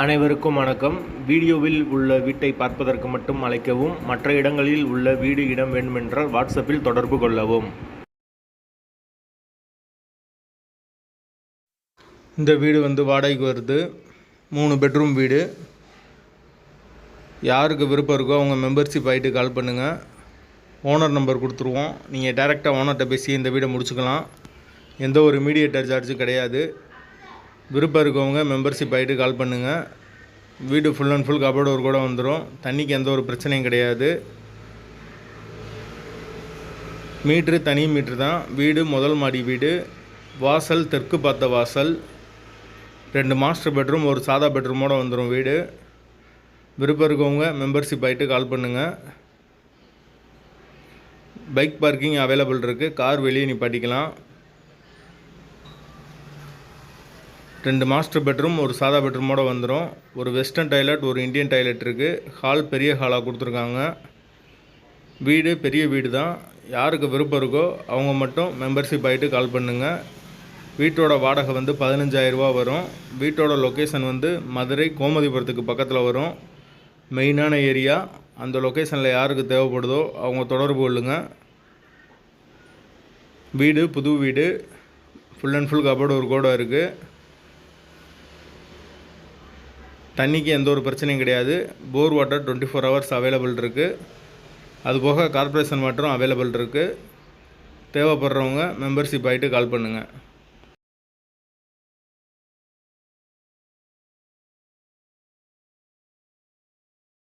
அனைவருக்கும் வணக்கம். வீடியோவில் உள்ள வீட்டை பார்ப்பதற்கு மட்டும் அழைக்கவும். மற்ற இடங்களில் உள்ள வீடு இடம் வேண்டுமென்றால் வாட்ஸ்அப்பில் தொடர்பு கொள்ளவும். இந்த வீடு வாடகைக்கு வருது. 3 பெட்ரூம் வீடு. யாருக்கு விருப்பம் இருக்கோ அவங்க மெம்பர்ஷிப் ஆகிட்டு கால் பண்ணுங்கள். ஓனர் நம்பர் கொடுத்துருவோம். நீங்கள் டைரெக்டாக ஓனர்கிட்ட பேசி இந்த வீடை முடிச்சுக்கலாம். எந்த ஒரு மீடியேட்டர் சார்ஜும் கிடையாது. விருப்பம் இருக்கவங்க மெம்பர்ஷிப் ஆகிட்டு கால் பண்ணுங்கள். வீடு ஃபுல் அண்ட் ஃபுல் கபோர்டு ஒரு கூட வந்துடும். தண்ணிக்கு எந்த ஒரு பிரச்சனையும் கிடையாது. மீட்ரு தனி மீட்ரு தான். வீடு முதல் மாடி வீடு. வாசல் தெற்கு பார்த்த வாசல். 2 மாஸ்டர் பெட்ரூம், ஒரு சாதா பெட்ரூமோடு வந்துடும் வீடு. விருப்பம் இருக்கவங்க மெம்பர்ஷிப் ஆகிட்டு கால் பண்ணுங்கள். பைக் பார்க்கிங் அவைலபிள் இருக்குது. கார் வெளியே நிப்பாட்டிக்கலாம். 2 மாஸ்டர் பெட்ரூம், ஒரு சாதா பெட்ரூமோடு வந்துடும். ஒரு வெஸ்டர்ன் டாய்லெட், ஒரு இந்தியன் டாய்லெட் இருக்குது. ஹால் பெரிய ஹாலாக கொடுத்துருக்காங்க. வீடு பெரிய வீடு தான். யாருக்கு விருப்பம் இருக்கோ அவங்க மட்டும் மெம்பர்ஷிப் ஆகிட்டு கால் பண்ணுங்கள். வீட்டோட வாடகை 15,000 ரூபா வரும். வீட்டோட லொக்கேஷன் மதுரை கோமதிபுரத்துக்கு பக்கத்தில் வரும். மெயினான ஏரியா. அந்த லொக்கேஷனில் யாருக்கு தேவைப்படுதோ அவங்க தொடர்பு கொள்ளுங்கள். வீடு புது வீடு. ஃபுல் அண்ட் ஃபுல் கபோர்டு ஒரு கூட இருக்குது. தண்ணிக்கு எந்த ஒரு பிரச்சனையும் கிடையாது. போர் வாட்டர் 24 ஹவர்ஸ் அவைலபிள் இருக்குது. அதுபோக கார்ப்பரேஷன் வாட்டரும் அவைலபிள் இருக்குது. தேவைப்படுறவங்க மெம்பர்ஷிப் ஆகிட்டு கால் பண்ணுங்கள்.